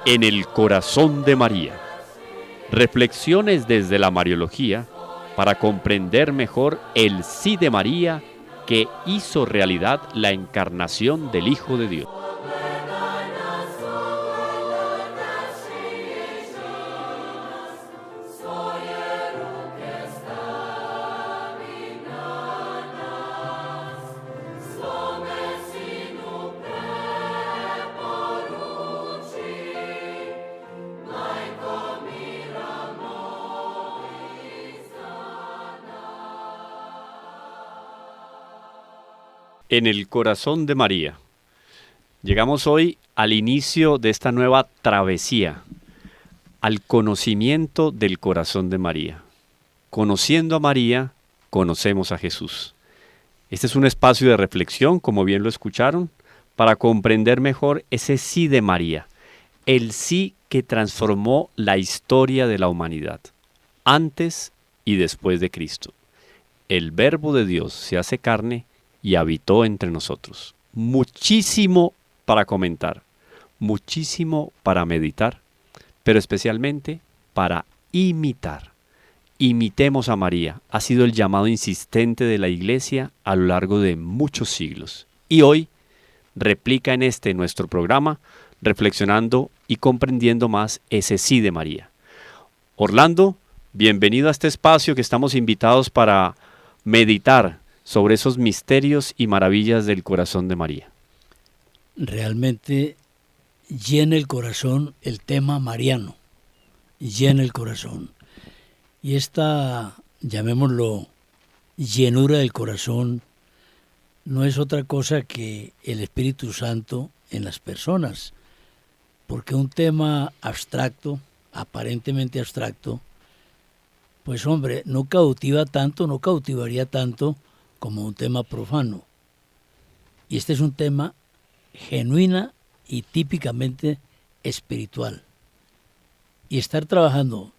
En el corazón de María. Reflexiones desde la Mariología para comprender mejor el sí de María que hizo realidad la encarnación del Hijo de Dios. En el corazón de María. Llegamos hoy al inicio de esta nueva travesía, al conocimiento del corazón de María. Conociendo a María, conocemos a Jesús. Este es un espacio de reflexión, como bien lo escucharon, para comprender mejor ese sí de María, el sí que transformó la historia de la humanidad, antes y después de Cristo. El Verbo de Dios se hace carne y habitó entre nosotros. Muchísimo para comentar, muchísimo para meditar, pero especialmente para imitar. Imitemos a María, ha sido el llamado insistente de la Iglesia a lo largo de muchos siglos. Y hoy replica en nuestro programa, reflexionando y comprendiendo más ese sí de María. Orlando, bienvenido a este espacio que estamos invitados para meditar sobre esos misterios y maravillas del corazón de María. Realmente llena el corazón el tema mariano, llena el corazón. Y esta, llamémoslo, llenura del corazón, no es otra cosa que el Espíritu Santo en las personas, porque un tema abstracto, aparentemente abstracto, pues hombre, no cautiva tanto, no cautivaría tanto como un tema profano. Y este es un tema genuina y típicamente espiritual. Y estar trabajando,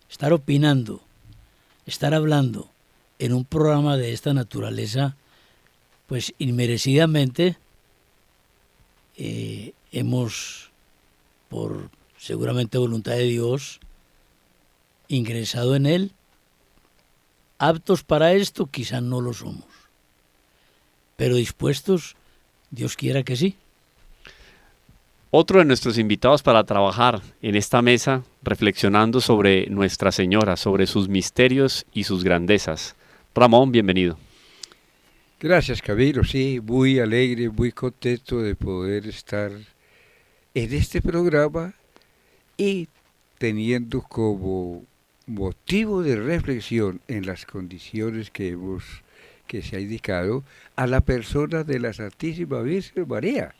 estar opinando, estar hablando en un programa de esta naturaleza, pues inmerecidamente hemos, por seguramente voluntad de Dios, ingresado en él. Aptos para esto quizás no lo somos, pero dispuestos, Dios quiera que sí. Otro de nuestros invitados para trabajar en esta mesa, reflexionando sobre Nuestra Señora, sobre sus misterios y sus grandezas. Ramón, bienvenido. Gracias, Camilo. Sí, muy alegre, muy contento de poder estar en este programa y teniendo como motivo de reflexión en las condiciones que se ha indicado a la persona de la Santísima Virgen María.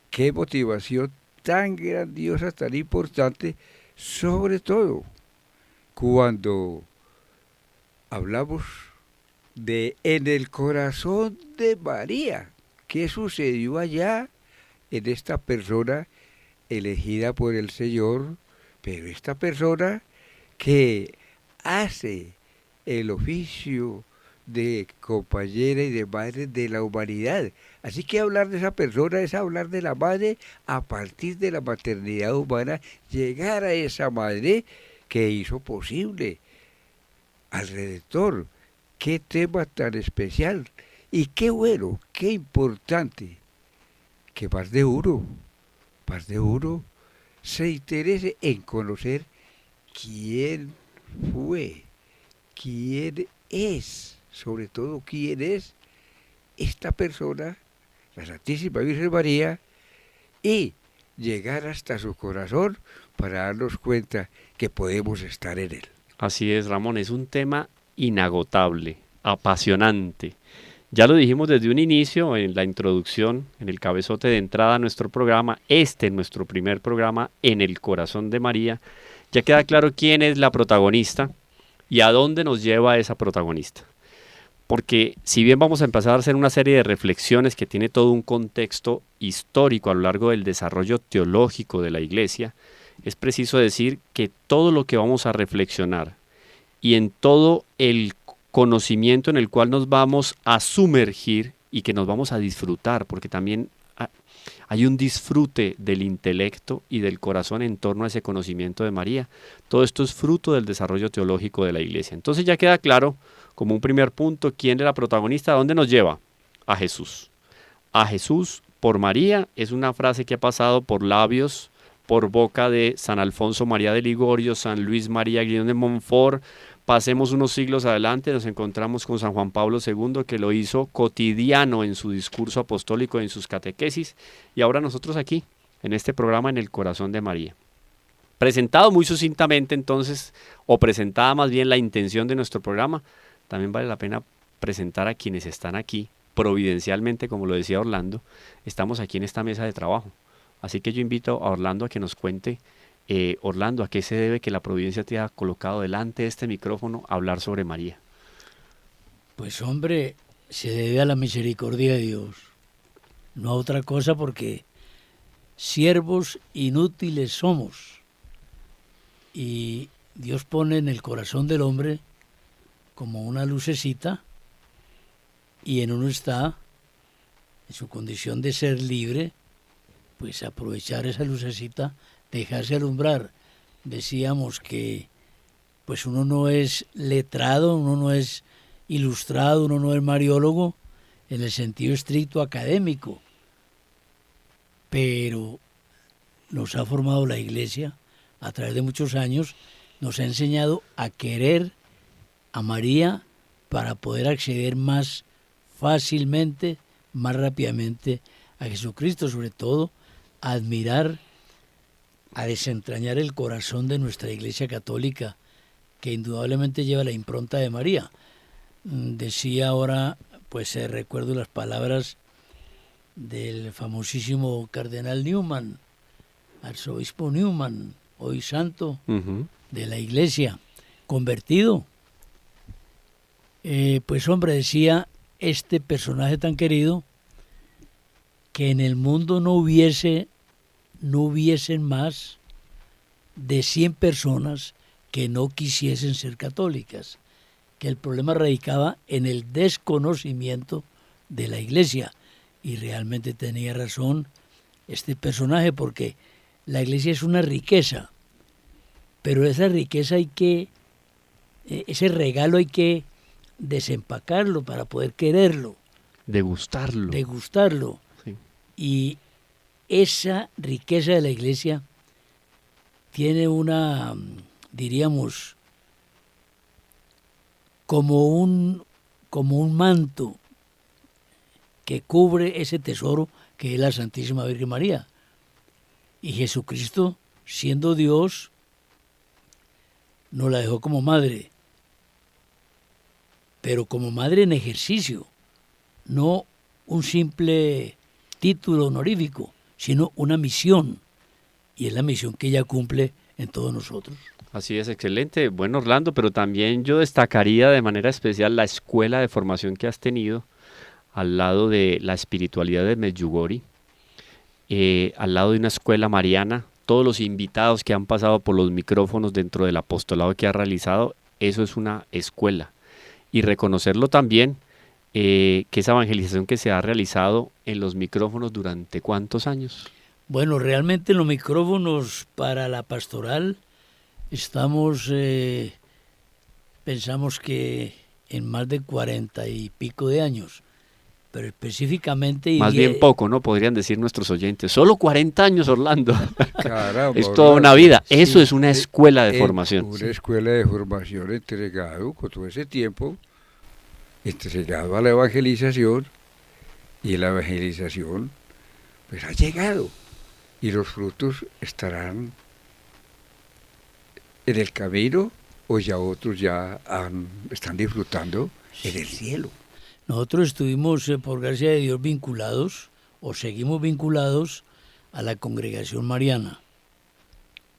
Qué motivación tan grandiosa, tan importante, sobre todo cuando hablamos de en el corazón de María. ¿Qué sucedió allá en esta persona elegida por el Señor? Pero esta persona que hace el oficio de compañera y de madre de la humanidad. Así que hablar de esa persona es hablar de la madre a partir de la maternidad humana, llegar a esa madre que hizo posible al Redentor. Qué tema tan especial y qué bueno, qué importante que más de uno se interese en conocer quién fue, quién es, sobre todo quién es esta persona, la Santísima Virgen María, y llegar hasta su corazón para darnos cuenta que podemos estar en él. Así es, Ramón, es un tema inagotable, apasionante. Ya lo dijimos desde un inicio, en la introducción, en el cabezote de entrada a nuestro programa, nuestro primer programa, En el Corazón de María. Ya queda claro quién es la protagonista y a dónde nos lleva esa protagonista. Porque si bien vamos a empezar a hacer una serie de reflexiones que tiene todo un contexto histórico a lo largo del desarrollo teológico de la Iglesia, es preciso decir que todo lo que vamos a reflexionar y en todo el conocimiento en el cual nos vamos a sumergir y que nos vamos a disfrutar, porque también hay un disfrute del intelecto y del corazón en torno a ese conocimiento de María. Todo esto es fruto del desarrollo teológico de la Iglesia. Entonces ya queda claro, como un primer punto, quién era protagonista. ¿A dónde nos lleva? A Jesús. A Jesús por María es una frase que ha pasado por labios, por boca de San Alfonso María de Ligorio, San Luis María Guillón de Montfort. Pasemos unos siglos adelante, nos encontramos con San Juan Pablo II, que lo hizo cotidiano en su discurso apostólico, en sus catequesis, y ahora nosotros aquí, en este programa, en el corazón de María. Presentado muy sucintamente entonces, o presentada más bien la intención de nuestro programa, también vale la pena presentar a quienes están aquí, providencialmente, como lo decía Orlando, estamos aquí en esta mesa de trabajo. Así que yo invito a Orlando a que nos cuente. Orlando, ¿a qué se debe que la providencia te ha colocado delante de este micrófono a hablar sobre María? Pues hombre, se debe a la misericordia de Dios, no a otra cosa, porque siervos inútiles somos. Y Dios pone en el corazón del hombre como una lucecita, y en uno está, en su condición de ser libre, pues aprovechar esa lucecita, dejarse alumbrar. Decíamos que pues uno no es letrado, uno no es ilustrado, uno no es mariólogo en el sentido estricto académico, pero nos ha formado la Iglesia a través de muchos años, nos ha enseñado a querer a María para poder acceder más fácilmente, más rápidamente a Jesucristo, sobre todo a admirar, a desentrañar el corazón de nuestra Iglesia Católica, que indudablemente lleva la impronta de María. Decía ahora, pues recuerdo las palabras del famosísimo cardenal Newman, arzobispo Newman, hoy santo de la Iglesia, convertido. Pues hombre, decía este personaje tan querido, que en el mundo no hubiesen más de 100 personas que no quisiesen ser católicas, que el problema radicaba en el desconocimiento de la Iglesia. Y realmente tenía razón este personaje, porque la Iglesia es una riqueza, pero esa riqueza ese regalo hay que desempacarlo para poder quererlo. Degustarlo. Sí. Y esa riqueza de la Iglesia tiene una, diríamos, como un manto que cubre ese tesoro que es la Santísima Virgen María. Y Jesucristo, siendo Dios, nos la dejó como madre, pero como madre en ejercicio, no un simple título honorífico, sino una misión, y es la misión que ella cumple en todos nosotros. Así es, excelente. Bueno, Orlando, pero también yo destacaría de manera especial la escuela de formación que has tenido al lado de la espiritualidad de Medjugorje, al lado de una escuela mariana, todos los invitados que han pasado por los micrófonos dentro del apostolado que ha realizado, eso es una escuela. Y reconocerlo también, que esa evangelización que se ha realizado en los micrófonos durante ¿cuántos años? Bueno, realmente en los micrófonos para la pastoral estamos, pensamos que en más de 40 y pico de años, pero específicamente... Más bien poco, ¿no? Podrían decir nuestros oyentes. Solo 40 años, Orlando. Caramba, es toda una vida. Eso es una escuela de formación. Una escuela de formación entregado con todo ese tiempo, entregado a la evangelización, y la evangelización pues ha llegado, y los frutos estarán en el camino, o ya otros están disfrutando en el cielo. Nosotros estuvimos, por gracia de Dios, vinculados, o seguimos vinculados, a la Congregación Mariana.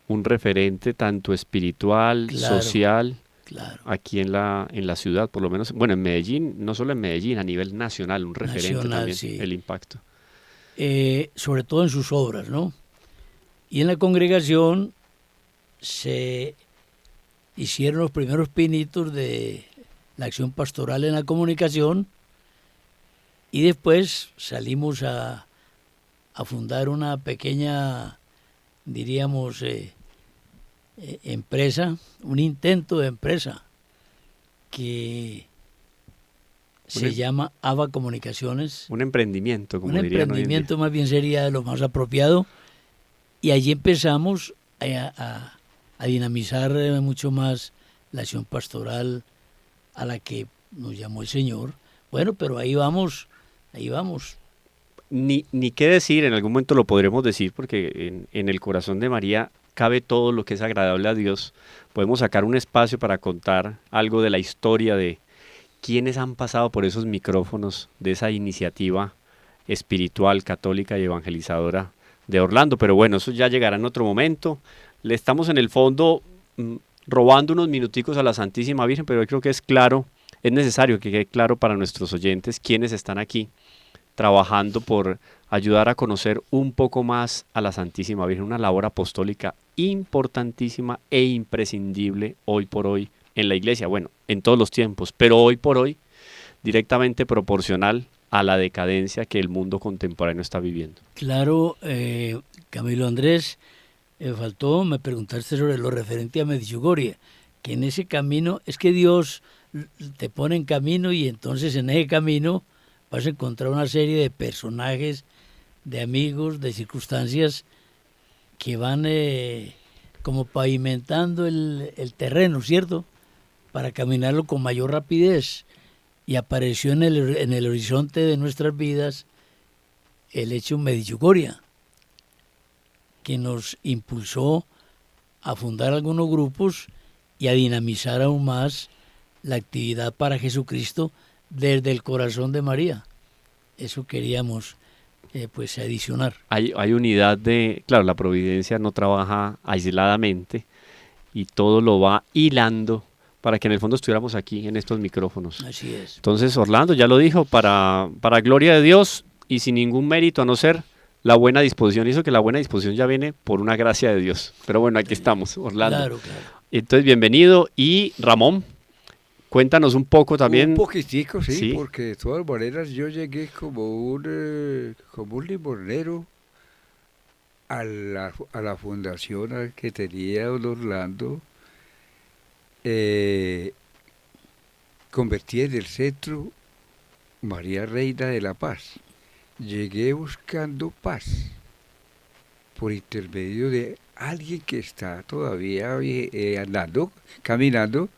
Un referente tanto espiritual, claro, social, claro, aquí en la ciudad, por lo menos, bueno, en Medellín, no solo en Medellín, a nivel nacional, un referente también, sí. El impacto. Sobre todo en sus obras, ¿no? Y en la congregación se hicieron los primeros pinitos de la acción pastoral en la comunicación, y después salimos a a fundar una pequeña, diríamos, empresa, un intento de empresa que se llama ABA Comunicaciones. Un emprendimiento, como Un dirían hoy en día. emprendimiento más bien sería lo más apropiado. Y allí empezamos a dinamizar mucho más la acción pastoral a la que nos llamó el Señor. Bueno, pero ahí vamos, ahí vamos. Ni qué decir, en algún momento lo podremos decir, porque en el corazón de María cabe todo lo que es agradable a Dios. Podemos sacar un espacio para contar algo de la historia de quienes han pasado por esos micrófonos de esa iniciativa espiritual, católica y evangelizadora de Orlando. Pero bueno, eso ya llegará en otro momento. Le estamos en el fondo robando unos minuticos a la Santísima Virgen, pero yo creo que es claro, es necesario que quede claro para nuestros oyentes quienes están aquí trabajando por ayudar a conocer un poco más a la Santísima Virgen, una labor apostólica importantísima e imprescindible hoy por hoy en la Iglesia, bueno, en todos los tiempos, pero hoy por hoy directamente proporcional a la decadencia que el mundo contemporáneo está viviendo. Claro, Camilo Andrés, me preguntaste sobre lo referente a Medjugorje, que en ese camino, es que Dios te pone en camino y entonces en ese camino vas a encontrar una serie de personajes, de amigos, de circunstancias que van como pavimentando el terreno, ¿cierto? Para caminarlo con mayor rapidez. Y apareció en el horizonte de nuestras vidas el hecho Medjugorje, que nos impulsó a fundar algunos grupos y a dinamizar aún más la actividad para Jesucristo desde el corazón de María. Eso queríamos pues adicionar. Hay unidad claro, la providencia no trabaja aisladamente y todo lo va hilando para que en el fondo estuviéramos aquí en estos micrófonos. Así es. Entonces Orlando ya lo dijo, para gloria de Dios y sin ningún mérito a no ser la buena disposición. Y eso que la buena disposición ya viene por una gracia de Dios. Pero bueno, aquí estamos, Orlando. Claro. Entonces, bienvenido. Y Ramón, cuéntanos un poco también. Un poquitico, sí, Sí. porque de todas maneras yo llegué como un limosnero a la fundación que tenía don Orlando. Convertí en el centro María Reina de la Paz. Llegué buscando paz por intermedio de alguien que está todavía andando, caminando,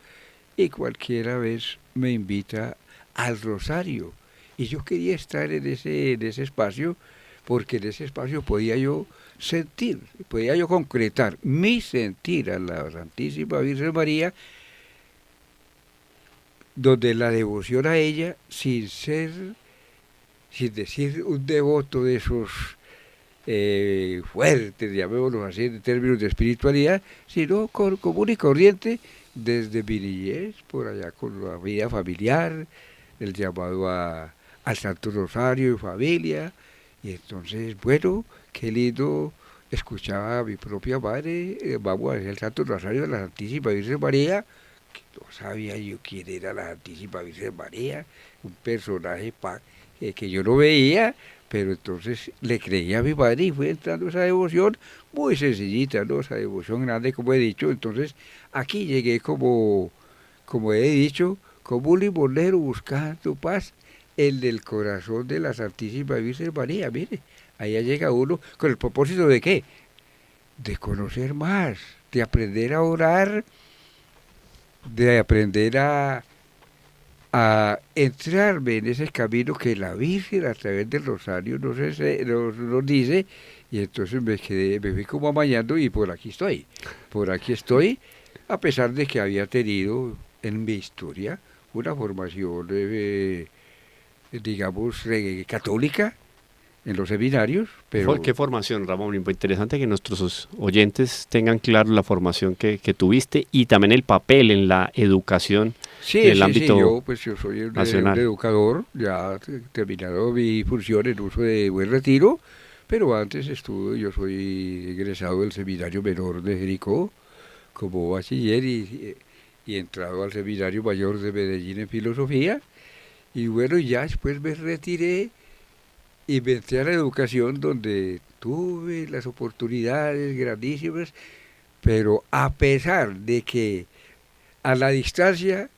y cualquiera vez me invita al rosario. Y yo quería estar en ese espacio, porque en ese espacio podía yo sentir, podía yo concretar mi sentir a la Santísima Virgen María, donde la devoción a ella, sin decir un devoto de esos fuertes, llamémoslos así, en términos de espiritualidad, sino común y corriente, desde mi niñez, por allá con la vida familiar, el llamado al Santo Rosario y familia. Y entonces, bueno, qué lindo, escuchaba a mi propia madre, vamos a hacer el Santo Rosario de la Santísima Virgen María, que no sabía yo quién era la Santísima Virgen María, un personaje que yo no veía, pero entonces le creía a mi madre y fue entrando esa devoción muy sencillita, ¿no? Esa devoción grande, como he dicho. Entonces aquí llegué como he dicho, como un limosnero buscando paz en el corazón de la Santísima Virgen María. Mire, allá llega uno con el propósito de ¿qué? De conocer más, de aprender a orar, de aprender a entrarme en ese camino que la Virgen a través del rosario nos dice. Y entonces me fui como amañando y por aquí estoy, a pesar de que había tenido en mi historia una formación, digamos, católica en los seminarios. Pero ¿Qué formación, Ramón? Interesante que nuestros oyentes tengan claro la formación que tuviste y también el papel en la educación en el ámbito yo soy un nacional. educador, ya terminado mi función en uso de Buen Retiro, pero antes yo soy egresado del Seminario Menor de Jericó como bachiller y entrado al Seminario Mayor de Medellín en Filosofía. Y bueno, ya después me retiré y me entré a la educación donde tuve las oportunidades grandísimas, pero a pesar de que a la distancia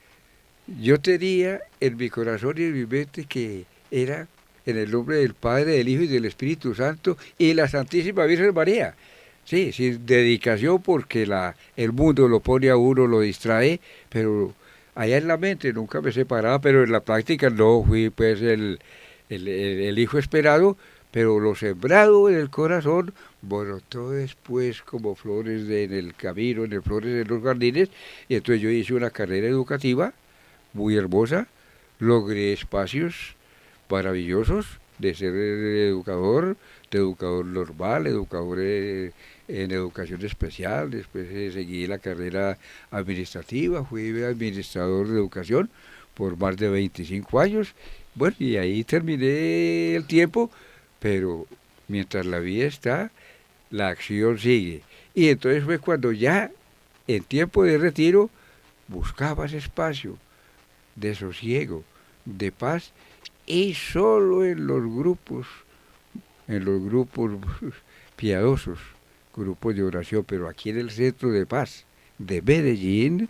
yo tenía en mi corazón y en mi mente que era en el nombre del Padre, del Hijo y del Espíritu Santo y la Santísima Virgen María. Sí, sin dedicación porque el mundo lo pone a uno, lo distrae, pero allá en la mente nunca me separaba, pero en la práctica no fui pues el hijo esperado, pero lo sembrado en el corazón brotó después como flores en el camino, en el flores en los jardines, y entonces yo hice una carrera educativa muy hermosa, logré espacios maravillosos de ser educador, de educador normal, educador en educación especial, después seguí la carrera administrativa, fui administrador de educación por más de 25 años, bueno, y ahí terminé el tiempo, pero mientras la vida está, la acción sigue. Y entonces fue cuando ya, en tiempo de retiro, buscabas espacio de sosiego, de paz, y solo en los grupos piadosos, grupos de oración, pero aquí en el Centro de Paz de Medellín,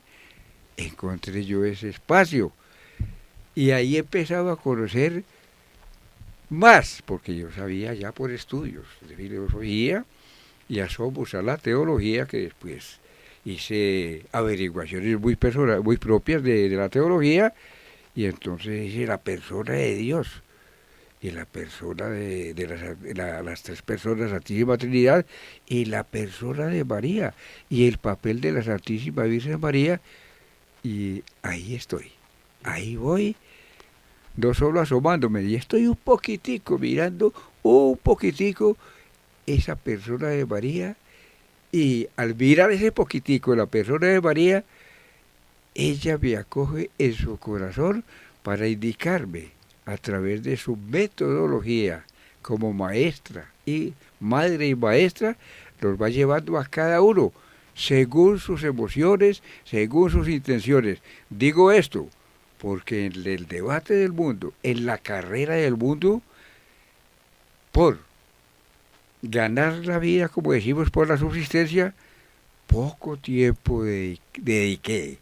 encontré yo ese espacio. Y ahí empezaba a conocer más, porque yo sabía ya por estudios de filosofía y asomos a la teología, que después hice averiguaciones muy propias de la teología, y entonces hice la persona de Dios y la persona de las tres personas, Santísima Trinidad, y la persona de María, y el papel de la Santísima Virgen María, y ahí estoy, ahí voy, no solo asomándome, y estoy un poquitico mirando, un poquitico, esa persona de María, y al mirar ese poquitico la persona de María, ella me acoge en su corazón para indicarme a través de su metodología como maestra y madre y maestra, nos va llevando a cada uno según sus emociones, según sus intenciones. Digo esto porque en el debate del mundo, en la carrera del mundo, por ganar la vida, como decimos, por la subsistencia, poco tiempo dediqué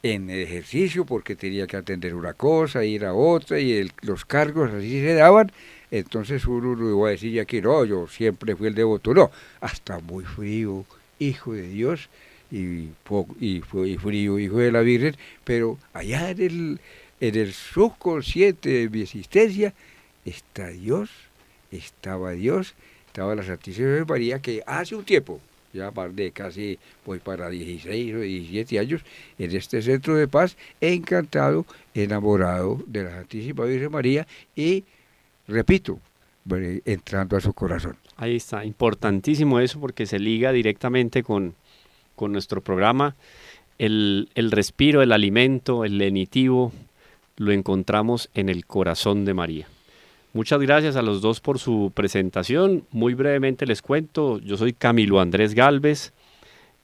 en el ejercicio porque tenía que atender una cosa, ir a otra, y los cargos así se daban. Entonces uno no iba a decir ya que no, yo siempre fui el devoto, no, hasta muy frío, hijo de Dios, y frío, hijo de la Virgen, pero allá en el subconsciente de mi existencia está Dios, estaba la Santísima Virgen María, que hace un tiempo, ya más de casi, voy para 16 o 17 años, en este Centro de Paz, encantado, enamorado de la Santísima Virgen María y, repito, entrando a su corazón. Ahí está, importantísimo eso porque se liga directamente con nuestro programa. El respiro, el alimento, el lenitivo, lo encontramos en el corazón de María. Muchas gracias a los dos por su presentación. Muy brevemente les cuento, yo soy Camilo Andrés Gálvez,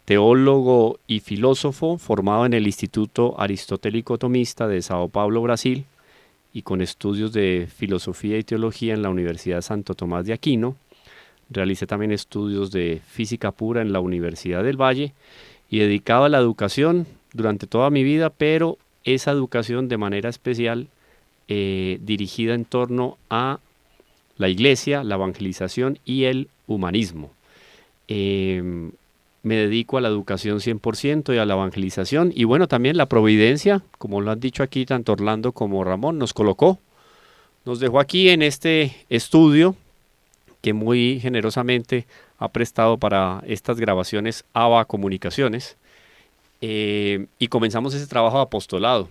teólogo y filósofo formado en el Instituto Aristotélico Tomista de Sao Paulo, Brasil, y con estudios de filosofía y teología en la Universidad Santo Tomás de Aquino. Realicé también estudios de física pura en la Universidad del Valle y dedicado a la educación durante toda mi vida, pero esa educación de manera especial dirigida en torno a la iglesia, la evangelización y el humanismo. Me dedico a la educación 100% y a la evangelización, y bueno, también la providencia, como lo han dicho aquí tanto Orlando como Ramón, nos dejó aquí en este estudio que muy generosamente ha prestado para estas grabaciones ABA Comunicaciones, y comenzamos ese trabajo de apostolado.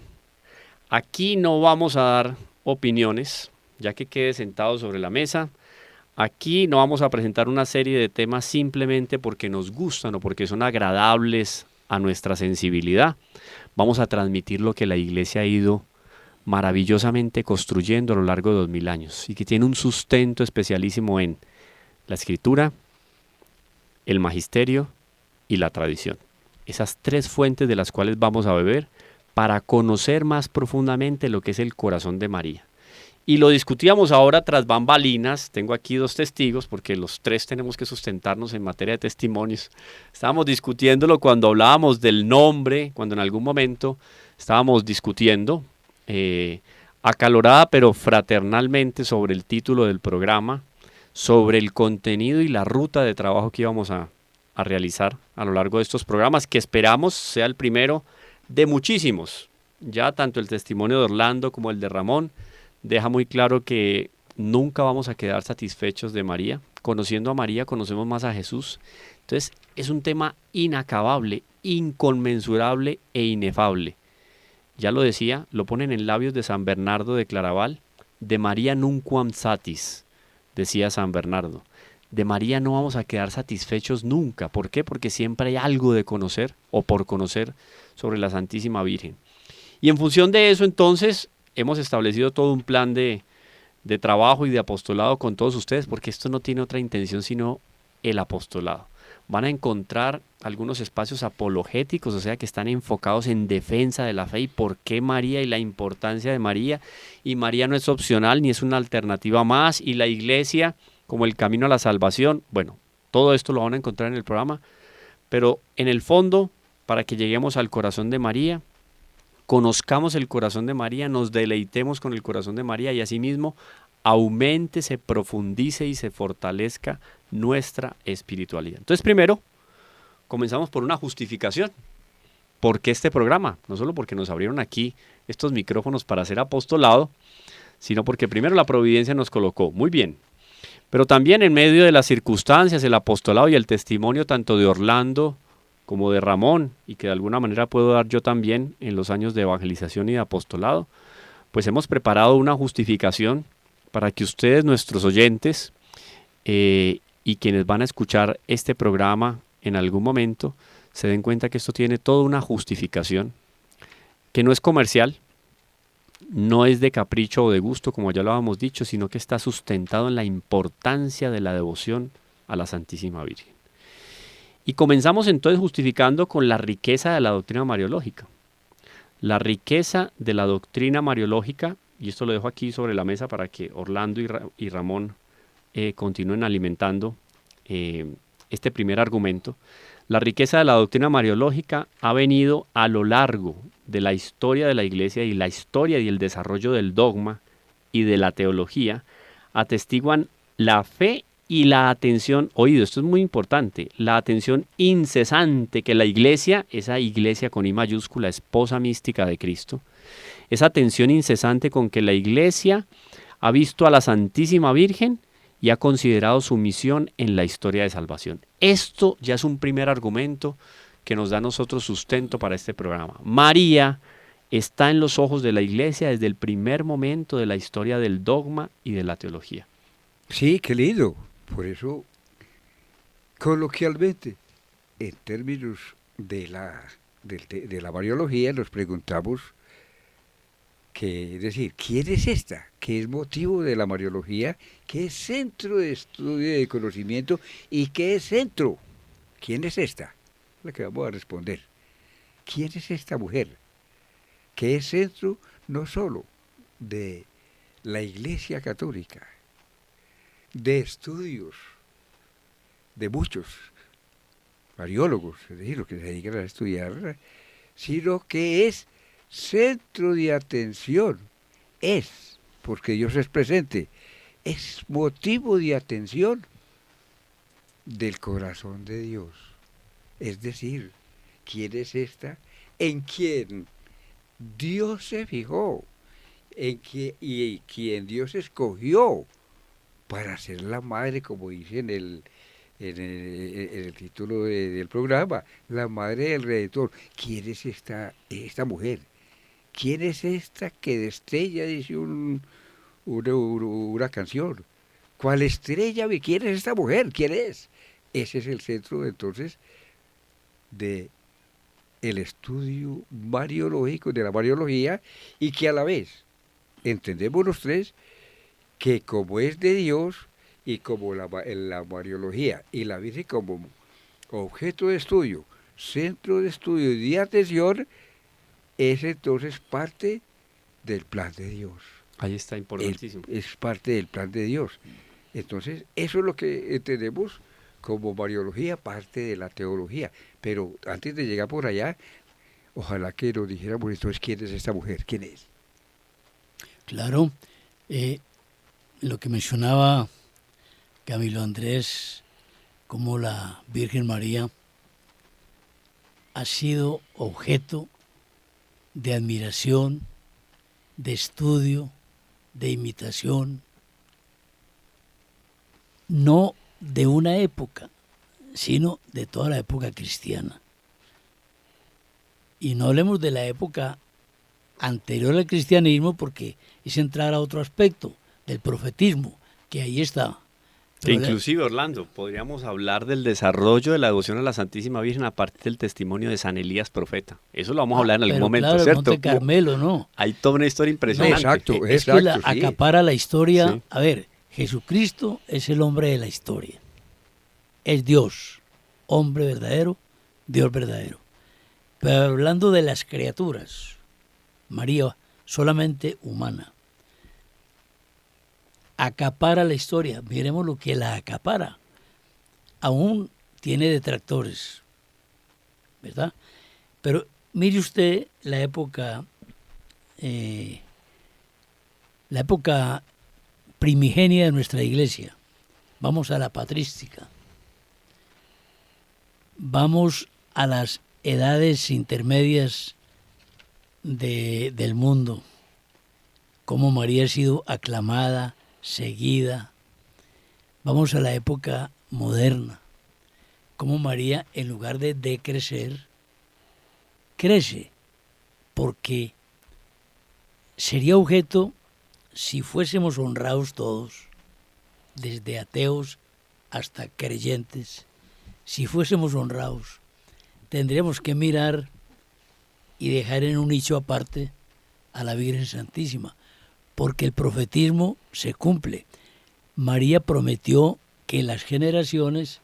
Aquí no vamos a dar opiniones, ya que quede sentado sobre la mesa. Aquí no vamos a presentar una serie de temas simplemente porque nos gustan o porque son agradables a nuestra sensibilidad. Vamos a transmitir lo que la Iglesia ha ido maravillosamente construyendo a lo largo de 2000 años y que tiene un sustento especialísimo en la Escritura, el Magisterio y la tradición. Esas tres fuentes de las cuales vamos a beber para conocer más profundamente lo que es el corazón de María. Y lo discutíamos ahora tras bambalinas. Tengo aquí dos testigos porque los tres tenemos que sustentarnos en materia de testimonios. Estábamos discutiéndolo cuando hablábamos del nombre, cuando en algún momento estábamos discutiendo acalorada pero fraternalmente sobre el título del programa, sobre el contenido y la ruta de trabajo que íbamos a realizar a lo largo de estos programas, que esperamos sea el primero de muchísimos. Ya tanto el testimonio de Orlando como el de Ramón deja muy claro que nunca vamos a quedar satisfechos de María. Conociendo a María, conocemos más a Jesús. Entonces, es un tema inacabable, inconmensurable e inefable. Ya lo decía, lo ponen en labios de San Bernardo de Claraval, de María nunquam satis, decía San Bernardo. De María no vamos a quedar satisfechos nunca. ¿Por qué? Porque siempre hay algo de conocer o por conocer sobre la Santísima Virgen. Y en función de eso, entonces, hemos establecido todo un plan de trabajo y de apostolado con todos ustedes, porque esto no tiene otra intención sino el apostolado. Van a encontrar algunos espacios apologéticos, o sea, que están enfocados en defensa de la fe y por qué María y la importancia de María. Y María no es opcional ni es una alternativa más, y la Iglesia como el camino a la salvación. Bueno, todo esto lo van a encontrar en el programa, pero en el fondo, para que lleguemos al corazón de María, conozcamos el corazón de María, nos deleitemos con el corazón de María y asimismo aumente, se profundice y se fortalezca nuestra espiritualidad. Entonces, primero, comenzamos por una justificación. ¿Por qué este programa? No solo porque nos abrieron aquí estos micrófonos para hacer apostolado, sino porque primero la providencia nos colocó. Muy bien. Pero también en medio de las circunstancias, el apostolado y el testimonio tanto de Orlando como de Ramón, y que de alguna manera puedo dar yo también en los años de evangelización y de apostolado, pues hemos preparado una justificación para que ustedes, nuestros oyentes, y quienes van a escuchar este programa en algún momento, se den cuenta que esto tiene toda una justificación, que no es comercial, no es de capricho o de gusto, como ya lo habíamos dicho, sino que está sustentado en la importancia de la devoción a la Santísima Virgen. Y comenzamos entonces justificando con la riqueza de la doctrina mariológica. La riqueza de la doctrina mariológica, y esto lo dejo aquí sobre la mesa para que Orlando y Ramón continúen alimentando este primer argumento. La riqueza de la doctrina mariológica ha venido a lo largo de la historia de la Iglesia, y la historia y el desarrollo del dogma y de la teología atestiguan la fe y la atención, oído, esto es muy importante, la atención incesante que la Iglesia, esa Iglesia con I mayúscula, esposa mística de Cristo, esa atención incesante con que la Iglesia ha visto a la Santísima Virgen y ha considerado su misión en la historia de salvación. Esto ya es un primer argumento que nos da a nosotros sustento para este programa. María está en los ojos de la Iglesia desde el primer momento de la historia del dogma y de la teología. Sí, qué lindo. Por eso, coloquialmente, en términos de la mariología, nos preguntamos es decir, ¿quién es esta? ¿Qué es motivo de la mariología? ¿Qué es centro de estudio y de conocimiento? ¿Y qué es centro? ¿Quién es esta? La que vamos a responder. ¿Quién es esta mujer? ¿Qué es centro no solo de la Iglesia Católica, de estudios de muchos mariólogos, es decir, los que se dedican a estudiar, sino que es centro de atención, porque Dios es presente, es motivo de atención del corazón de Dios. Es decir, ¿quién es esta? En quien Dios se fijó, y quien Dios escogió para ser la madre, como dice en el título del programa, la madre del Redentor. ¿Quién es esta mujer? ¿Quién es esta que destella, dice una canción? ¿Cuál estrella? ¿Quién es esta mujer? ¿Quién es? Ese es el centro, entonces, de el estudio mariológico, de la mariología, y que a la vez entendemos los tres que como es de Dios, y como la mariología y la Virgen como objeto de estudio, centro de estudio y de atención, es entonces parte del plan de Dios. Ahí está, importantísimo. Es parte del plan de Dios. Entonces, eso es lo que entendemos como Mariología, parte de la teología. Pero antes de llegar por allá, ojalá que nos dijéramos entonces quién es esta mujer, quién es. Claro, lo que mencionaba Camilo Andrés, como la Virgen María ha sido objeto de admiración, de estudio, de imitación, no de una época, sino de toda la época cristiana. Y no hablemos de la época anterior al cristianismo porque es entrar a otro aspecto del profetismo, que ahí está. Que inclusive, Orlando, podríamos hablar del desarrollo de la devoción a la Santísima Virgen a partir del testimonio de San Elías profeta. Eso lo vamos a hablar en algún momento, claro, ¿cierto? Monte Carmelo, ¿no? Hay toda una historia impresionante. Exacto, Es que exacto, sí. acapara la historia. Sí. A ver, Jesucristo es el hombre de la historia. Es Dios, hombre verdadero, Dios verdadero. Pero hablando de las criaturas, María solamente humana. Acapara la historia. Miremos lo que la acapara. Aún tiene detractores, ¿verdad? Pero mire usted la época primigenia de nuestra iglesia. Vamos a la patrística. Vamos a las edades intermedias del mundo. Cómo María ha sido aclamada, seguida. Vamos a la época moderna. Cómo María, en lugar de decrecer, crece. Porque sería objeto, si fuésemos honrados todos, desde ateos hasta creyentes, si fuésemos honrados, tendríamos que mirar y dejar en un nicho aparte a la Virgen Santísima, porque el profetismo se cumple. María prometió que las generaciones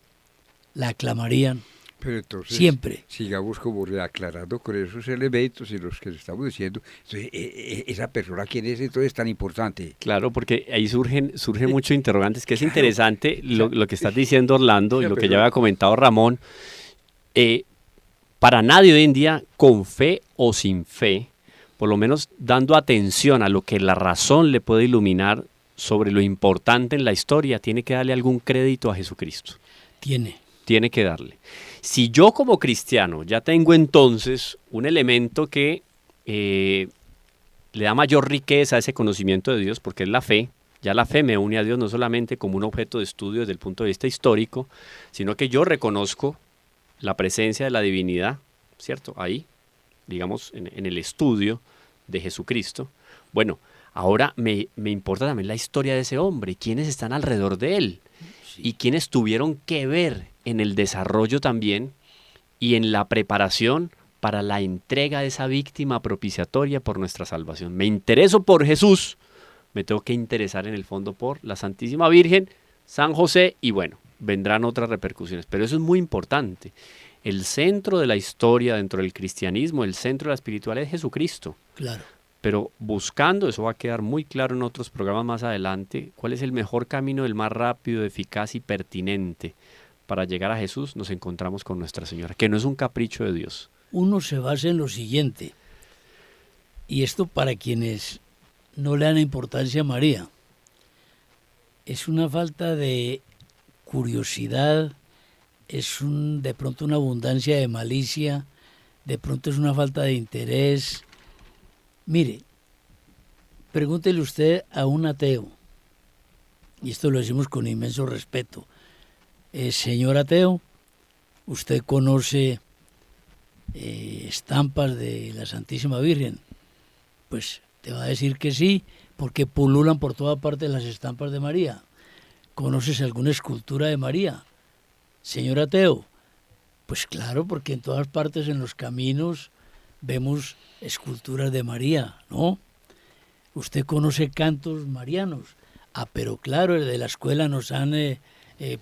la aclamarían. Pero entonces, siempre. Sigamos como reaclarando con esos elementos y los que estamos diciendo. Entonces, esa persona, ¿quién es entonces tan importante? Claro, porque ahí surgen muchos interrogantes, que es interesante lo que estás diciendo, Orlando, y lo que ya había comentado Ramón. Para nadie hoy en día, con fe o sin fe, por lo menos dando atención a lo que la razón le puede iluminar sobre lo importante en la historia, tiene que darle algún crédito a Jesucristo. Tiene que darle. Si yo como cristiano ya tengo entonces un elemento que le da mayor riqueza a ese conocimiento de Dios, porque es la fe, ya la fe me une a Dios no solamente como un objeto de estudio desde el punto de vista histórico, sino que yo reconozco la presencia de la divinidad, ¿cierto? Ahí, digamos, en el estudio de Jesucristo. Bueno, ahora me importa también la historia de ese hombre, quiénes están alrededor de él, y quienes tuvieron que ver en el desarrollo también y en la preparación para la entrega de esa víctima propiciatoria por nuestra salvación. Me intereso por Jesús, me tengo que interesar en el fondo por la Santísima Virgen, San José, y bueno, vendrán otras repercusiones, pero eso es muy importante. El centro de la historia dentro del cristianismo, el centro de la espiritualidad es Jesucristo. Claro. Pero buscando, eso va a quedar muy claro en otros programas más adelante, cuál es el mejor camino, el más rápido, eficaz y pertinente para llegar a Jesús, nos encontramos con Nuestra Señora, que no es un capricho de Dios. Uno se basa en lo siguiente, y esto para quienes no le dan importancia a María, es una falta de curiosidad, es de pronto una abundancia de malicia, de pronto es una falta de interés. Mire, pregúntele usted a un ateo, y esto lo decimos con inmenso respeto, señor ateo, ¿usted conoce estampas de la Santísima Virgen? Pues te va a decir que sí, porque pululan por toda parte las estampas de María. ¿Conoces alguna escultura de María, señor ateo? Pues claro, porque en todas partes en los caminos vemos esculturas de María, ¿no? ¿Usted conoce cantos marianos? Ah, pero claro, de la escuela nos han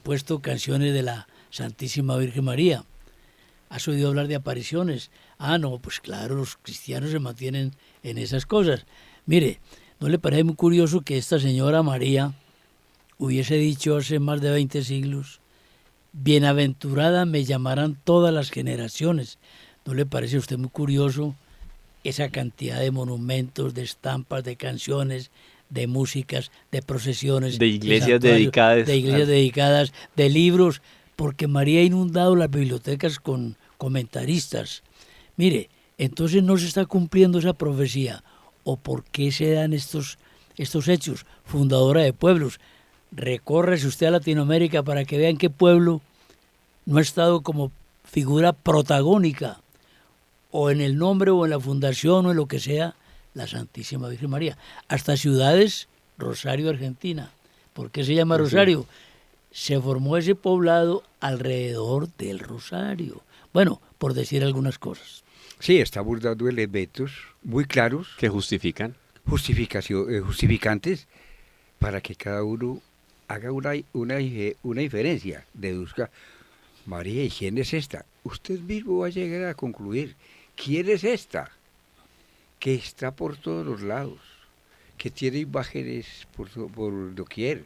puesto canciones de la Santísima Virgen María. ¿Has oído hablar de apariciones? Ah, no, pues claro, los cristianos se mantienen en esas cosas. Mire, ¿No le parece muy curioso que esta señora María hubiese dicho hace más de 20 siglos, bienaventurada me llamarán todas las generaciones? ¿No le parece a usted muy curioso esa cantidad de monumentos, de estampas, de canciones, de músicas, de procesiones, de iglesias dedicadas, de libros, porque María ha inundado las bibliotecas con comentaristas? Mire, entonces no se está cumpliendo esa profecía. ¿O por qué se dan estos hechos? Fundadora de pueblos. Recórrese usted a Latinoamérica para que vean qué pueblo no ha estado como figura protagónica, o en el nombre, o en la fundación, o en lo que sea, la Santísima Virgen María. Hasta ciudades, Rosario, Argentina. ¿Por qué se llama Rosario? Se formó ese poblado alrededor del Rosario. Bueno, por decir algunas cosas. Sí, estamos dando elementos muy claros. Que justifican. Justificantes para que cada uno haga una diferencia, deduzca, María, ¿y quién es esta? Usted mismo va a llegar a concluir, ¿quién es esta? Que está por todos los lados, que tiene imágenes por doquier,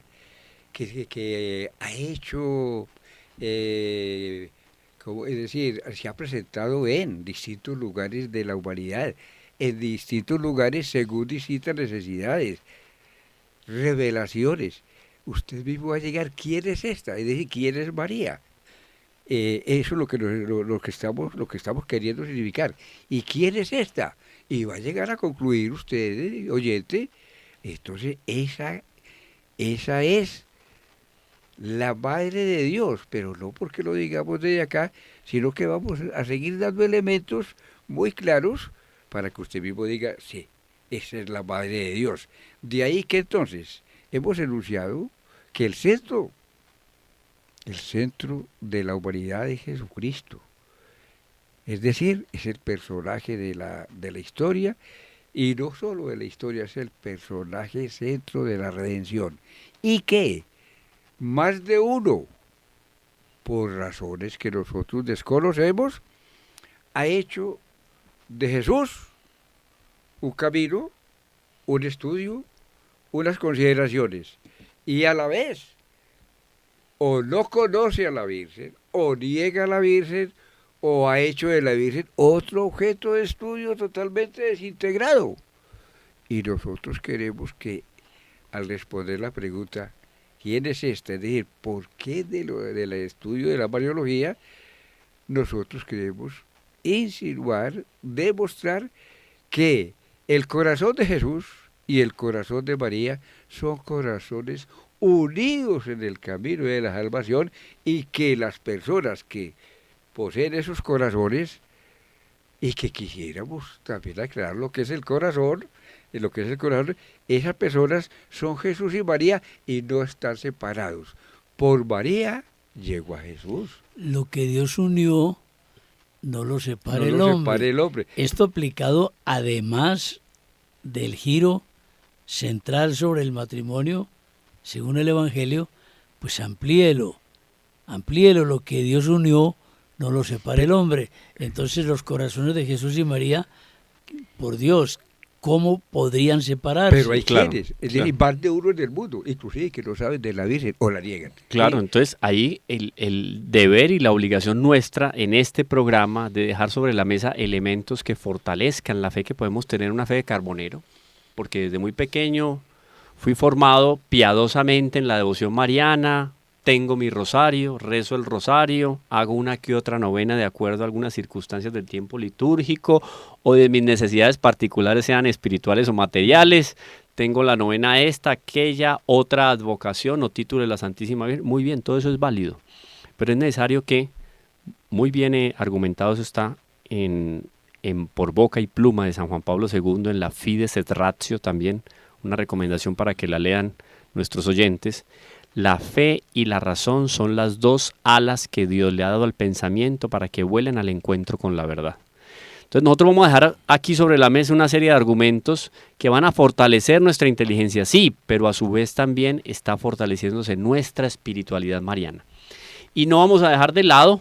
que ha hecho, es decir, se ha presentado en distintos lugares de la humanidad, en distintos lugares según distintas necesidades, revelaciones. Usted mismo va a llegar, ¿quién es esta? Es decir, ¿quién es María? Eso es lo que estamos queriendo significar. ¿Y quién es esta? Y va a llegar a concluir usted, oyente, entonces esa es la Madre de Dios, pero no porque lo digamos desde acá, sino que vamos a seguir dando elementos muy claros para que usted mismo diga, sí, esa es la Madre de Dios. De ahí que entonces hemos enunciado que el centro de la humanidad es Jesucristo. Es decir, es el personaje de la historia, y no solo de la historia, es el personaje centro de la redención. Y que más de uno, por razones que nosotros desconocemos, ha hecho de Jesús un camino, un estudio, unas consideraciones, y a la vez o no conoce a la Virgen, o niega a la Virgen, o ha hecho de la Virgen otro objeto de estudio totalmente desintegrado. Y nosotros queremos que, al responder la pregunta, ¿quién es esta? Es decir, ¿por qué del estudio de la Mariología? Nosotros queremos insinuar, demostrar que el corazón de Jesús y el corazón de María son corazones unidos en el camino de la salvación, y que las personas que poseen esos corazones, y que quisiéramos también aclarar lo que es el corazón, esas personas son Jesús y María y no están separados. Por María llegó a Jesús. Lo que Dios unió no lo separa el hombre. Esto aplicado además del giro central sobre el matrimonio, según el Evangelio, pues amplíelo, lo que Dios unió, no lo separa el hombre. Entonces los corazones de Jesús y María, por Dios, ¿cómo podrían separarse? Pero hay quienes, es decir, más de uno en el mundo, inclusive que no saben de la Virgen o la niegan. Claro, sí. Entonces ahí el deber y la obligación nuestra en este programa de dejar sobre la mesa elementos que fortalezcan la fe que podemos tener, una fe de carbonero, porque desde muy pequeño fui formado piadosamente en la devoción mariana, tengo mi rosario, rezo el rosario, hago una que otra novena de acuerdo a algunas circunstancias del tiempo litúrgico o de mis necesidades particulares, sean espirituales o materiales. Tengo la novena esta, aquella, otra advocación o título de la Santísima Virgen. Muy bien, todo eso es válido, pero es necesario que, muy bien argumentado eso está en Por Boca y Pluma de San Juan Pablo II, en la Fides et Ratio también, una recomendación para que la lean nuestros oyentes. La fe y la razón son las dos alas que Dios le ha dado al pensamiento para que vuelen al encuentro con la verdad. Entonces nosotros vamos a dejar aquí sobre la mesa una serie de argumentos que van a fortalecer nuestra inteligencia, sí, pero a su vez también está fortaleciéndose nuestra espiritualidad mariana. Y no vamos a dejar de lado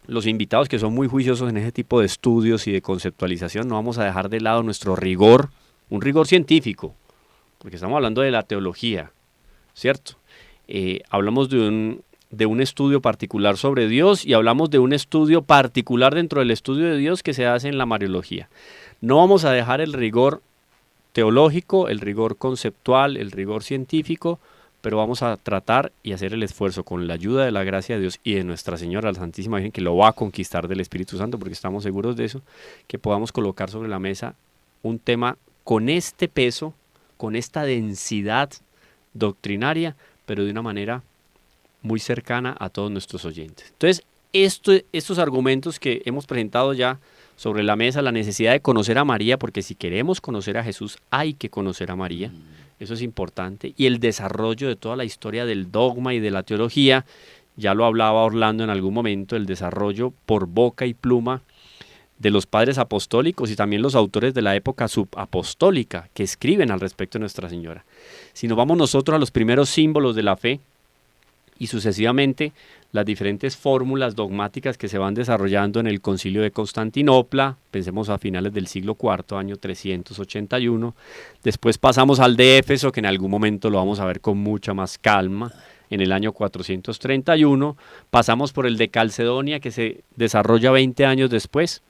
los invitados que son muy juiciosos en ese tipo de estudios y de conceptualización, no vamos a dejar de lado nuestro rigor, un rigor científico, porque estamos hablando de la teología, ¿cierto? Hablamos de un estudio particular sobre Dios y hablamos de un estudio particular dentro del estudio de Dios que se hace en la Mariología. No vamos a dejar el rigor teológico, el rigor conceptual, el rigor científico, pero vamos a tratar y hacer el esfuerzo con la ayuda de la gracia de Dios y de Nuestra Señora, la Santísima Virgen, que lo va a conquistar del Espíritu Santo, porque estamos seguros de eso, que podamos colocar sobre la mesa un tema con este peso, con esta densidad doctrinaria, pero de una manera muy cercana a todos nuestros oyentes. Entonces, estos argumentos que hemos presentado ya sobre la mesa, la necesidad de conocer a María, porque si queremos conocer a Jesús, hay que conocer a María. Eso es importante. Y el desarrollo de toda la historia del dogma y de la teología, ya lo hablaba Orlando en algún momento, el desarrollo por boca y pluma de los padres apostólicos y también los autores de la época subapostólica que escriben al respecto de Nuestra Señora. Si nos vamos nosotros a los primeros símbolos de la fe y sucesivamente las diferentes fórmulas dogmáticas que se van desarrollando en el Concilio de Constantinopla, pensemos a finales del siglo IV, año 381, después pasamos al de Éfeso, que en algún momento lo vamos a ver con mucha más calma, en el año 431, pasamos por el de Calcedonia, que se desarrolla 20 años después.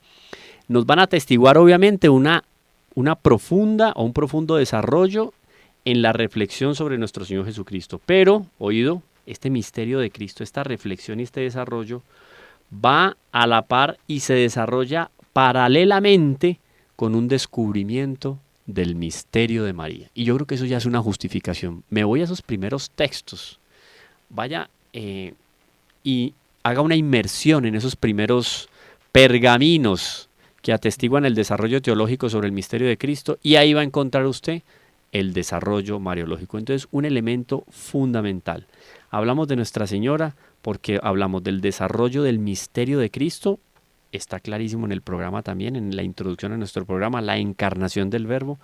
Nos van a atestiguar obviamente una profunda o un profundo desarrollo en la reflexión sobre nuestro Señor Jesucristo, pero, oído, este misterio de Cristo, esta reflexión y este desarrollo va a la par y se desarrolla paralelamente con un descubrimiento del misterio de María. Y yo creo que eso ya es una justificación. Me voy a esos primeros textos, vaya y haga una inmersión en esos primeros pergaminos que atestiguan el desarrollo teológico sobre el misterio de Cristo, y ahí va a encontrar usted el desarrollo mariológico. Entonces, un elemento fundamental. Hablamos de Nuestra Señora porque hablamos del desarrollo del misterio de Cristo. Está clarísimo en el programa también, en la introducción a nuestro programa, la encarnación del Verbo.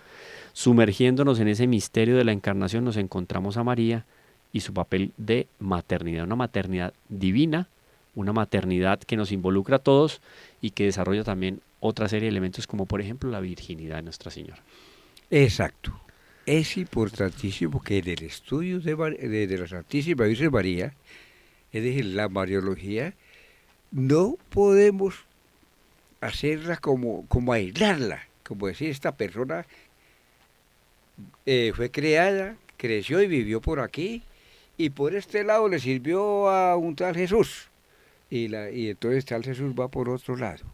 Sumergiéndonos en ese misterio de la encarnación nos encontramos a María y su papel de maternidad, una maternidad divina, una maternidad que nos involucra a todos y que desarrolla también otra serie de elementos como por ejemplo la virginidad de Nuestra Señora. Exacto. Es importantísimo que en el estudio de la Santísima Virgen María, es decir, la Mariología, no podemos hacerla como aislarla, como decir, esta persona fue creada, creció y vivió por aquí, y por este lado le sirvió a un tal Jesús, y entonces tal Jesús va por otro lado.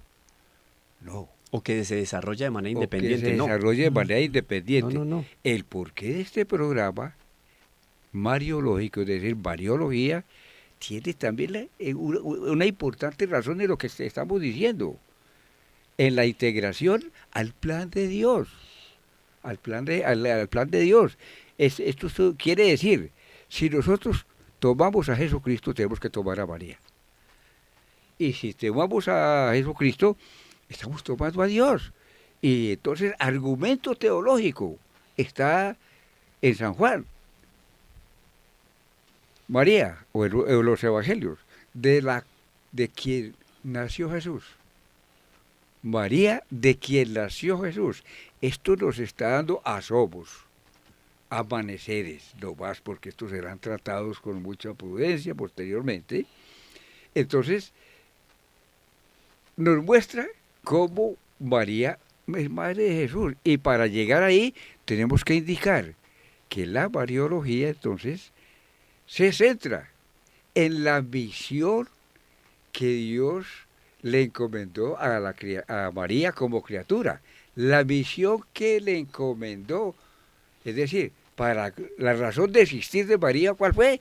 No. O que se desarrolla de manera independiente. O que se desarrolla de manera independiente. No. El porqué de este programa mariológico, es decir, Mariología, tiene también una importante razón de lo que estamos diciendo. En la integración al plan de Dios. Al plan de Dios. Esto quiere decir, si nosotros tomamos a Jesucristo, tenemos que tomar a María. Y si tomamos a Jesucristo, estamos tomando a Dios. Y entonces, argumento teológico está en San Juan, María, o en los evangelios, de quien nació Jesús. María, de quien nació Jesús. Esto nos está dando asomos, amaneceres, no más, porque estos serán tratados con mucha prudencia posteriormente. Entonces, nos muestra cómo María es madre de Jesús. Y para llegar ahí, tenemos que indicar que la Mariología, entonces, se centra en la misión que Dios le encomendó a María como criatura. La misión que le encomendó, es decir, para la razón de existir de María, ¿cuál fue?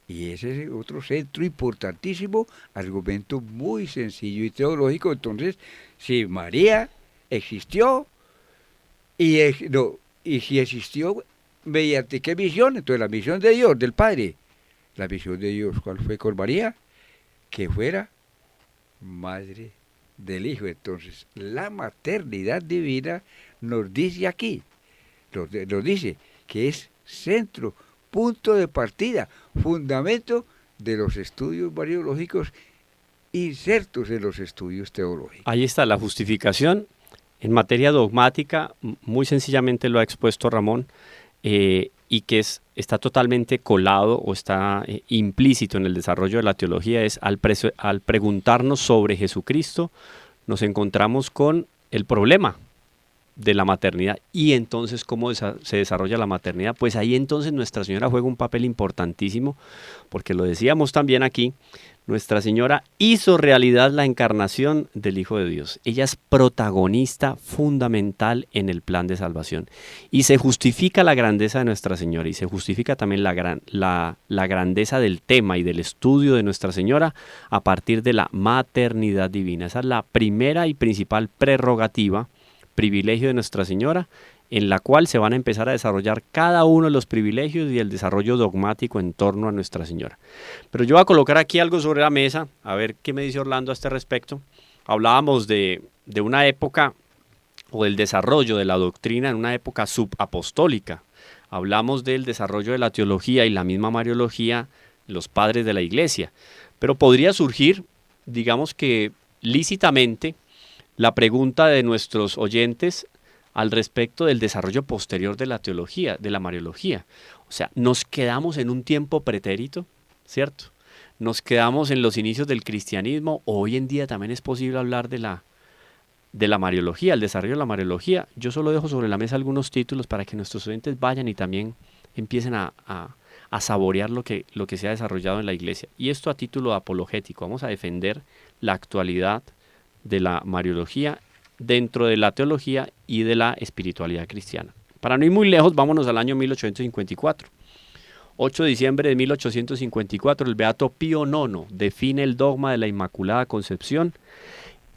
Y ese es otro centro importantísimo, argumento muy sencillo y teológico. Entonces, si María existió, y si existió, ¿mediante qué misión? Entonces, la misión de Dios, del Padre. La misión de Dios, ¿cuál fue con María? Que fuera madre del Hijo. Entonces, la maternidad divina nos dice aquí, nos dice que es centro, punto de partida, fundamento de los estudios mariológicos insertos en los estudios teológicos. Ahí está la justificación en materia dogmática, muy sencillamente lo ha expuesto Ramón. y que está totalmente colado o está implícito en el desarrollo de la teología, es al preguntarnos sobre Jesucristo, nos encontramos con el problema de la maternidad. Y entonces, ¿cómo se desarrolla la maternidad? Pues ahí entonces Nuestra Señora juega un papel importantísimo, porque lo decíamos también aquí, Nuestra Señora hizo realidad la encarnación del Hijo de Dios. Ella es protagonista fundamental en el plan de salvación. Y se justifica la grandeza de Nuestra Señora y se justifica también la grandeza del tema y del estudio de Nuestra Señora a partir de la maternidad divina. Esa es la primera y principal prerrogativa, privilegio de Nuestra Señora, en la cual se van a empezar a desarrollar cada uno de los privilegios y el desarrollo dogmático en torno a Nuestra Señora. Pero yo voy a colocar aquí algo sobre la mesa, a ver qué me dice Orlando a este respecto. Hablábamos de una época, o del desarrollo de la doctrina en una época subapostólica. Hablamos del desarrollo de la teología y la misma mariología, los padres de la Iglesia. Pero podría surgir, digamos que lícitamente, la pregunta de nuestros oyentes al respecto del desarrollo posterior de la teología, de la mariología. O sea, nos quedamos en un tiempo pretérito, ¿cierto? Nos quedamos en los inicios del cristianismo. Hoy en día también es posible hablar de la mariología, el desarrollo de la mariología. Yo solo dejo sobre la mesa algunos títulos para que nuestros oyentes vayan y también empiecen a saborear lo que se ha desarrollado en la Iglesia. Y esto a título apologético. Vamos a defender la actualidad de la mariología dentro de la teología y de la espiritualidad cristiana. Para no ir muy lejos, vámonos al año 1854. 8 de diciembre de 1854, el Beato Pío IX define el dogma de la Inmaculada Concepción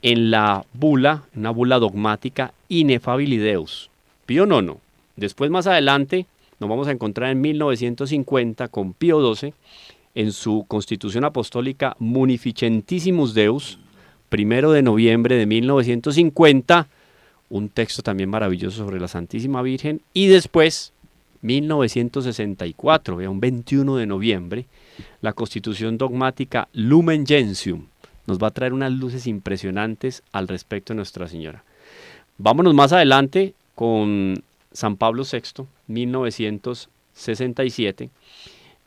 en la bula, una bula dogmática, Ineffabili Deus. Pío IX. Después, más adelante, nos vamos a encontrar en 1950 con Pío XII en su Constitución Apostólica Munificentissimus Deus, 1 de noviembre de 1950, un texto también maravilloso sobre la Santísima Virgen, y después, 1964, un 21 de noviembre, la Constitución Dogmática Lumen Gentium nos va a traer unas luces impresionantes al respecto de Nuestra Señora. Vámonos más adelante con San Pablo VI, 1967,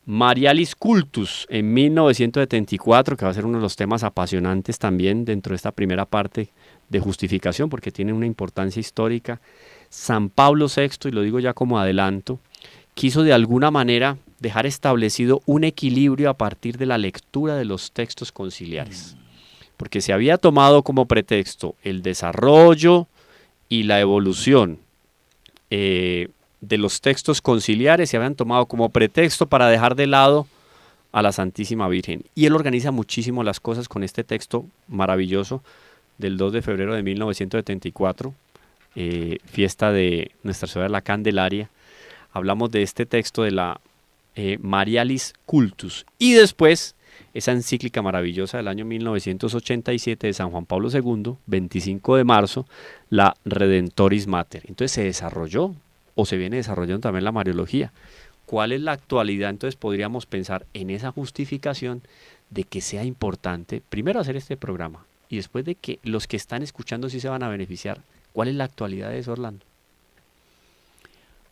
Marialis Cultus en 1974, que va a ser uno de los temas apasionantes también dentro de esta primera parte de justificación, porque tiene una importancia histórica. San Pablo VI, y lo digo ya como adelanto, quiso de alguna manera dejar establecido un equilibrio a partir de la lectura de los textos conciliares, porque se había tomado como pretexto el desarrollo y la evolución de los textos conciliares, se habían tomado como pretexto para dejar de lado a la Santísima Virgen. Y él organiza muchísimo las cosas con este texto maravilloso del 2 de febrero de 1974, fiesta de Nuestra Señora de la Candelaria. Hablamos de este texto de la Marialis Cultus. Y después, esa encíclica maravillosa del año 1987 de San Juan Pablo II, 25 de marzo, la Redentoris Mater. Entonces se desarrolló, o se viene desarrollando también la mariología. ¿Cuál es la actualidad? Entonces podríamos pensar en esa justificación de que sea importante, primero hacer este programa, y después de que los que están escuchando sí se van a beneficiar. ¿Cuál es la actualidad de eso, Orlando?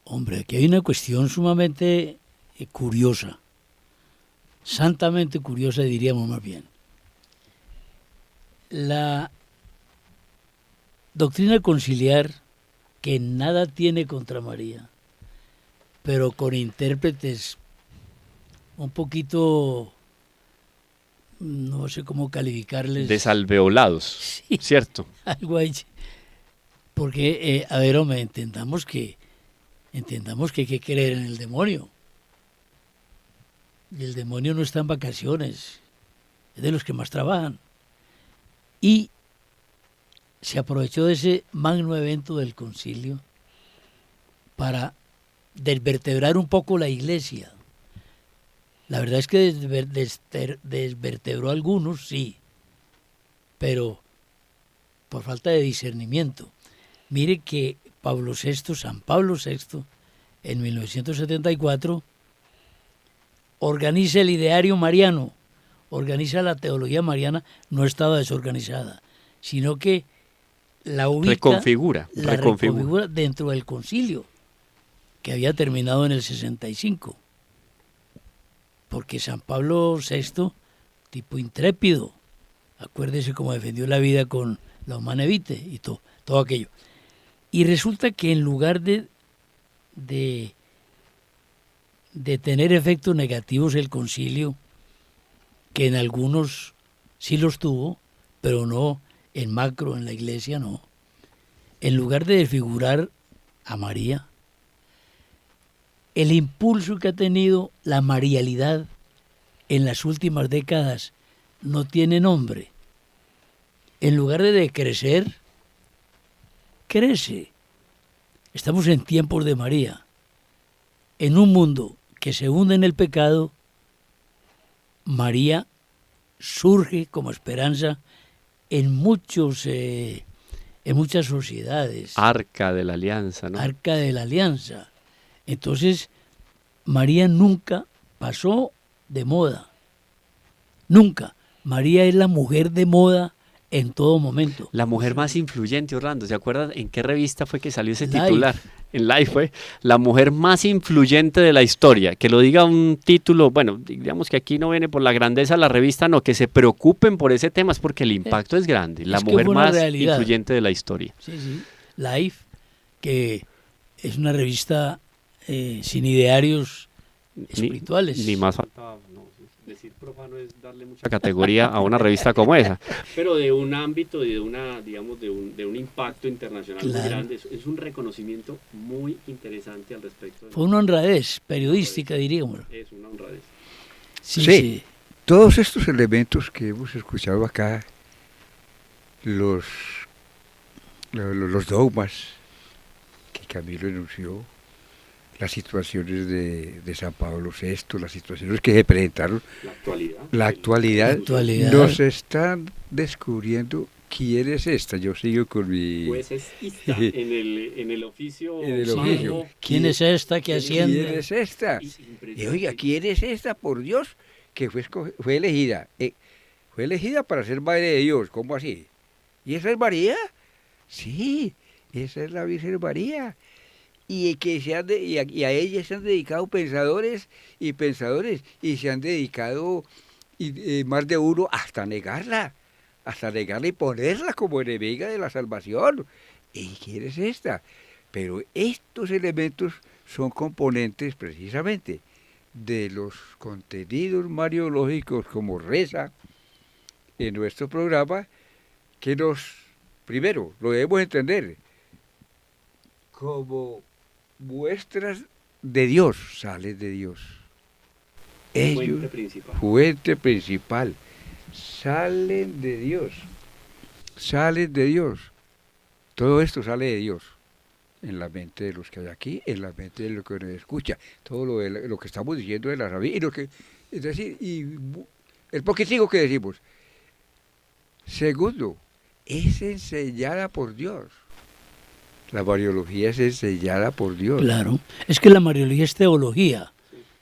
Hombre, aquí hay una cuestión sumamente curiosa, santamente curiosa, diríamos más bien. La doctrina conciliar, que nada tiene contra María, pero con intérpretes un poquito, no sé cómo calificarles. Desalveolados, sí, ¿cierto? Algo ahí. Porque, a ver, hombre, entendamos que hay que creer en el demonio. Y el demonio no está en vacaciones, es de los que más trabajan. Y se aprovechó de ese magno evento del concilio para desvertebrar un poco la Iglesia. La verdad es que desvertebró a algunos, sí, pero por falta de discernimiento. Mire que San Pablo VI, en 1974, organiza el ideario mariano, organiza la teología mariana, no estaba desorganizada, sino que la ubica, reconfigura dentro del concilio. que había terminado en el 65. Porque San Pablo VI, tipo intrépido, acuérdese cómo defendió la vida con la Humane Vitae y todo aquello. Y resulta que en lugar de tener efectos negativos el concilio, que en algunos sí los tuvo, pero no en macro, en la iglesia no. En lugar de desfigurar a María, el impulso que ha tenido la marialidad en las últimas décadas no tiene nombre. En lugar de decrecer, crece. Estamos en tiempos de María. En un mundo que se hunde en el pecado, María surge como esperanza en muchas sociedades. Arca de la Alianza, ¿no? Arca de la Alianza. Entonces, María nunca pasó de moda. Nunca. María es la mujer de moda en todo momento. La mujer más influyente, Orlando. ¿Se acuerdan en qué revista fue que salió ese Life. titular? En Life fue la mujer más influyente de la historia. Que lo diga un título, bueno, digamos que aquí no viene por la grandeza de la revista, no, que se preocupen por ese tema, es porque el impacto es grande. La Es que mujer fue una más realidad. influyente de la historia. Sí, sí. Life, que es una revista sin idearios espirituales. Ni más faltaba, no, decir profano es darle mucha categoría a una revista como esa. Pero de un ámbito, de una, digamos, de un impacto internacional muy grande, es un reconocimiento muy interesante al respecto. Fue una honradez periodística, diríamos. Es una honradez. Sí. Todos estos elementos que hemos escuchado acá, los dogmas que Camilo enunció, las situaciones de San Pablo VI, las situaciones que se presentaron, la actualidad nos están descubriendo quién es esta. Yo sigo con mi... Pues es esta, en el oficio. En el oficio. ¿Quién es esta que asciende? ¿Quién es esta? Y oiga, ¿quién es esta, por Dios, que fue elegida? Fue elegida para ser madre de Dios, ¿cómo así? ¿Y esa es María? Sí, esa es la Virgen María. Y a ella se han dedicado pensadores, y se han dedicado más de uno hasta negarla y ponerla como enemiga de la salvación. ¿Y quién es esta? Pero estos elementos son componentes precisamente de los contenidos mariológicos, como reza en nuestro programa, que primero, lo debemos entender como muestras de Dios, salen de Dios. Ellos, fuente principal, salen de Dios. Todo esto sale de Dios, en la mente de los que hay aquí, en la mente de los que nos escucha, todo lo que estamos diciendo de la rabia, es decir, y el poquitico que decimos. Segundo, es enseñada por Dios. La mariología es enseñada por Dios. Claro, es que la mariología es teología.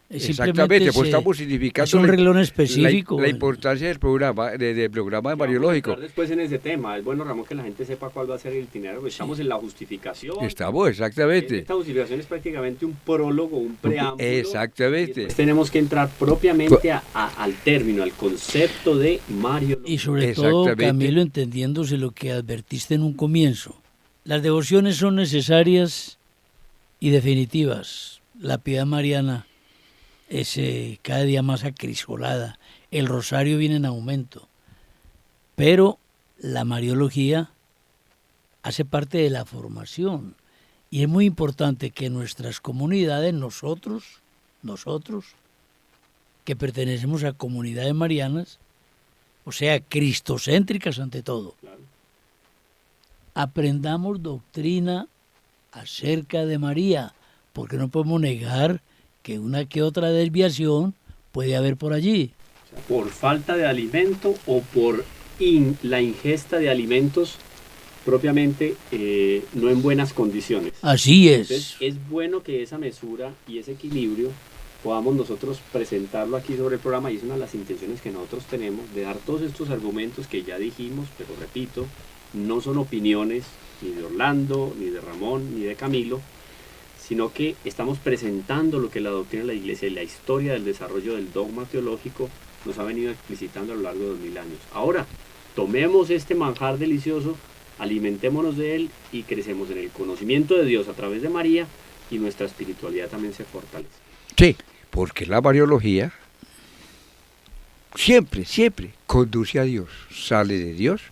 Exactamente, pues estamos significando es un renglón específico. La importancia del programa de mariológico. Después en ese tema, es bueno, Ramón, que la gente sepa cuál va a ser el itinerario. Estamos en la justificación. Estamos, exactamente. Esta justificación es prácticamente un prólogo, un preámbulo. Exactamente. Después tenemos que entrar propiamente al término, al concepto de mariología. Y sobre todo, Camilo, entendiéndose lo que advertiste en un comienzo. Las devociones son necesarias y definitivas. La piedad mariana es cada día más acrisolada. El rosario viene en aumento. Pero la mariología hace parte de la formación. Y es muy importante que nuestras comunidades, nosotros, que pertenecemos a comunidades marianas, o sea, cristocéntricas ante todo, aprendamos doctrina acerca de María, porque no podemos negar que una que otra desviación puede haber por allí. O sea, por falta de alimento o por la ingesta de alimentos propiamente no en buenas condiciones. Así es. Entonces, es bueno que esa mesura y ese equilibrio podamos nosotros presentarlo aquí sobre el programa, y es una de las intenciones que nosotros tenemos, de dar todos estos argumentos que ya dijimos, pero repito, no son opiniones ni de Orlando, ni de Ramón, ni de Camilo, sino que estamos presentando lo que la doctrina de la Iglesia y la historia del desarrollo del dogma teológico nos ha venido explicitando a lo largo de 2000 años. Ahora, tomemos este manjar delicioso, alimentémonos de él y crecemos en el conocimiento de Dios a través de María, y nuestra espiritualidad también se fortalece. Sí, porque la Mariología siempre conduce a Dios, sale de Dios,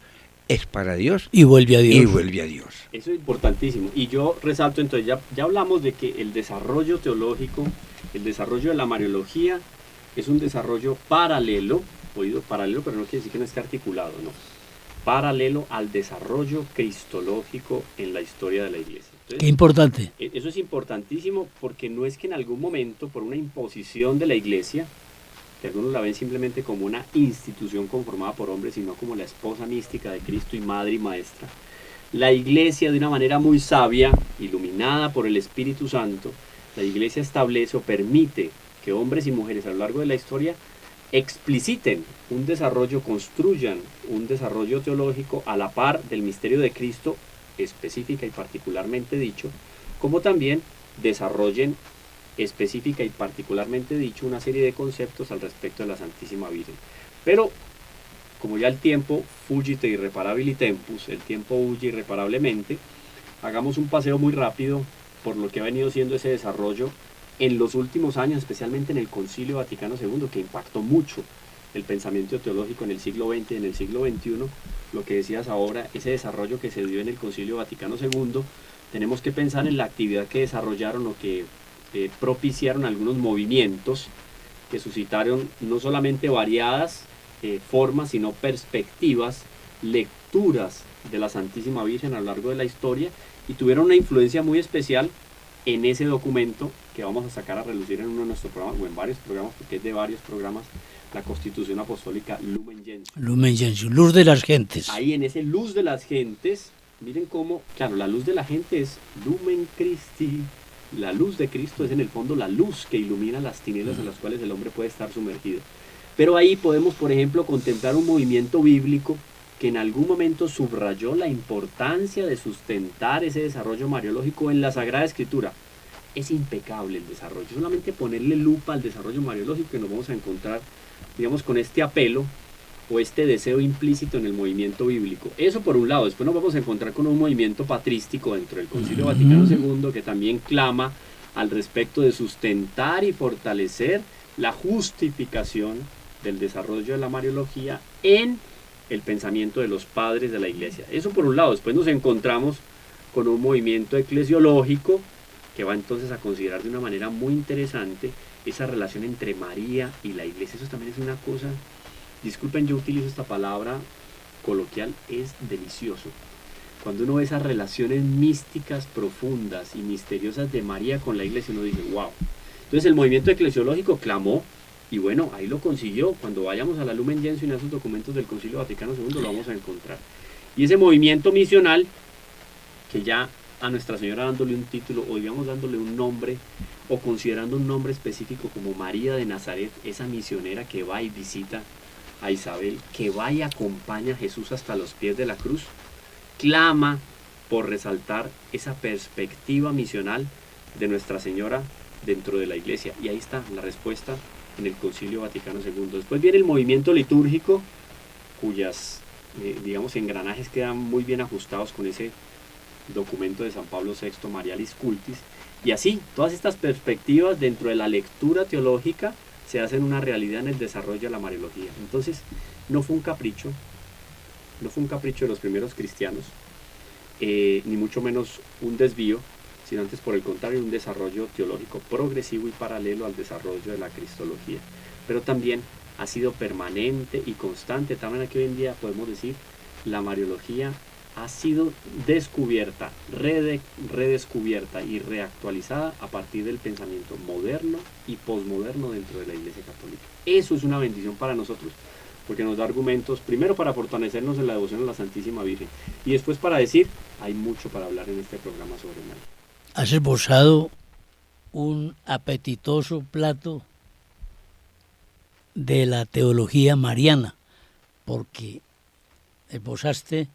es para Dios y vuelve a Dios. y vuelve a Dios. Eso es importantísimo. Y yo resalto, entonces, ya hablamos de que el desarrollo teológico, el desarrollo de la Mariología, es un desarrollo paralelo, oído paralelo, pero no quiere decir que no esté articulado, no. Paralelo al desarrollo cristológico en la historia de la Iglesia. Entonces, Qué importante. eso es importantísimo, porque no es que en algún momento, por una imposición de la Iglesia, que algunos la ven simplemente como una institución conformada por hombres, sino como la esposa mística de Cristo y madre y maestra, la Iglesia, de una manera muy sabia, iluminada por el Espíritu Santo, la Iglesia establece o permite que hombres y mujeres a lo largo de la historia expliciten un desarrollo, construyan un desarrollo teológico a la par del misterio de Cristo, específica y particularmente dicho, como también desarrollen específica y particularmente dicho una serie de conceptos al respecto de la Santísima Virgen. Pero como ya el tiempo fugite irreparabili tempus, el tiempo huye irreparablemente, hagamos un paseo muy rápido por lo que ha venido siendo ese desarrollo en los últimos años, especialmente en el Concilio Vaticano II, que impactó mucho el pensamiento teológico en el siglo XX y en el siglo XXI. Lo que decías ahora, ese desarrollo que se dio en el Concilio Vaticano II, tenemos que pensar en la actividad que desarrollaron o que propiciaron algunos movimientos que suscitaron no solamente variadas formas, sino perspectivas, lecturas de la Santísima Virgen a lo largo de la historia, y tuvieron una influencia muy especial en ese documento que vamos a sacar a relucir en uno de nuestros programas, o en varios programas, porque es de varios programas, la Constitución Apostólica Lumen Gentium. Lumen Gentium, luz de las gentes. Ahí en ese luz de las gentes, miren cómo, claro, la luz de la gente es Lumen Christi. La luz de Cristo es en el fondo la luz que ilumina las tinieblas en las cuales el hombre puede estar sumergido. Pero ahí podemos, por ejemplo, contemplar un movimiento bíblico que en algún momento subrayó la importancia de sustentar ese desarrollo mariológico en la Sagrada Escritura. Es impecable el desarrollo, solamente ponerle lupa al desarrollo mariológico que nos vamos a encontrar, digamos, con este apelo o este deseo implícito en el movimiento bíblico. Eso por un lado. Después nos vamos a encontrar con un movimiento patrístico dentro del Concilio Vaticano II que también clama al respecto de sustentar y fortalecer la justificación del desarrollo de la Mariología en el pensamiento de los padres de la Iglesia. Eso por un lado. Después nos encontramos con un movimiento eclesiológico que va entonces a considerar de una manera muy interesante esa relación entre María y la Iglesia. Eso también es una cosa, disculpen, yo utilizo esta palabra coloquial, es delicioso. Cuando uno ve esas relaciones místicas profundas y misteriosas de María con la Iglesia, uno dice, wow. Entonces el movimiento eclesiológico clamó, y bueno, ahí lo consiguió. Cuando vayamos a la Lumen Gentium y a esos documentos del Concilio Vaticano II lo vamos a encontrar. Y ese movimiento misional, que ya a Nuestra Señora dándole un título, o digamos dándole un nombre, o considerando un nombre específico como María de Nazaret, esa misionera que va y visita a Isabel, que va y acompaña a Jesús hasta los pies de la cruz, clama por resaltar esa perspectiva misional de Nuestra Señora dentro de la Iglesia. Y ahí está la respuesta en el Concilio Vaticano II. Después viene el movimiento litúrgico, cuyas, digamos, engranajes quedan muy bien ajustados con ese documento de San Pablo VI, Marialis Cultis. Y así, todas estas perspectivas dentro de la lectura teológica se hacen una realidad en el desarrollo de la Mariología. Entonces, no fue un capricho de los primeros cristianos, ni mucho menos un desvío, sino antes, por el contrario, un desarrollo teológico progresivo y paralelo al desarrollo de la cristología. Pero también ha sido permanente y constante, de tal manera que hoy en día podemos decir la Mariología ha sido descubierta, redescubierta y reactualizada a partir del pensamiento moderno y posmoderno dentro de la Iglesia Católica. Eso es una bendición para nosotros, porque nos da argumentos, primero para fortalecernos en la devoción a la Santísima Virgen, y después para decir, hay mucho para hablar en este programa sobre María. Has esbozado un apetitoso plato de la teología mariana, porque esbozaste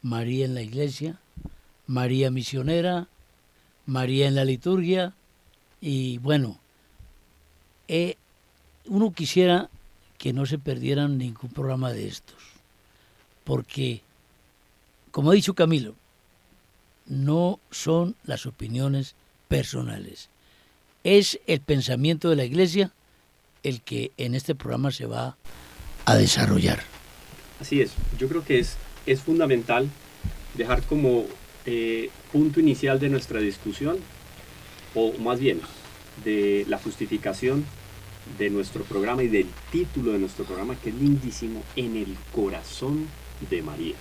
María en la Iglesia, María misionera, María en la liturgia, y bueno, uno quisiera que no se perdieran ningún programa de estos, porque, como ha dicho Camilo, no son las opiniones personales, es el pensamiento de la Iglesia el que en este programa se va a desarrollar. Así es, yo creo que es fundamental dejar como punto inicial de nuestra discusión, o más bien de la justificación de nuestro programa y del título de nuestro programa, que es lindísimo, En el corazón de María.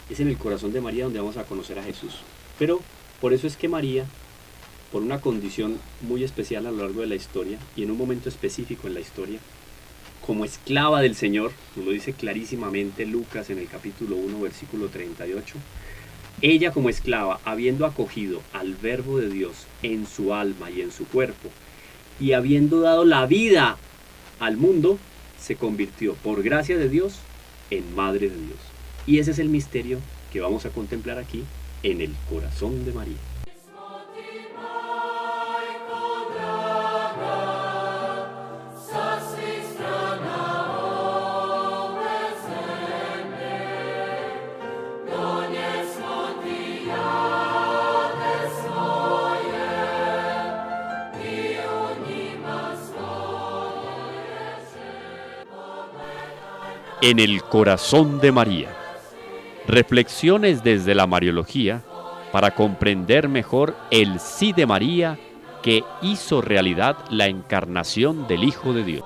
Es en el corazón de María donde vamos a conocer a Jesús. Pero por eso es que María, por una condición muy especial a lo largo de la historia y en un momento específico en la historia, como esclava del Señor, nos lo dice clarísimamente Lucas en el capítulo 1, versículo 38, ella como esclava, habiendo acogido al Verbo de Dios en su alma y en su cuerpo, y habiendo dado la vida al mundo, se convirtió por gracia de Dios en Madre de Dios. Y ese es el misterio que vamos a contemplar aquí en el corazón de María. En el corazón de María. Reflexiones desde la Mariología para comprender mejor el sí de María que hizo realidad la encarnación del Hijo de Dios.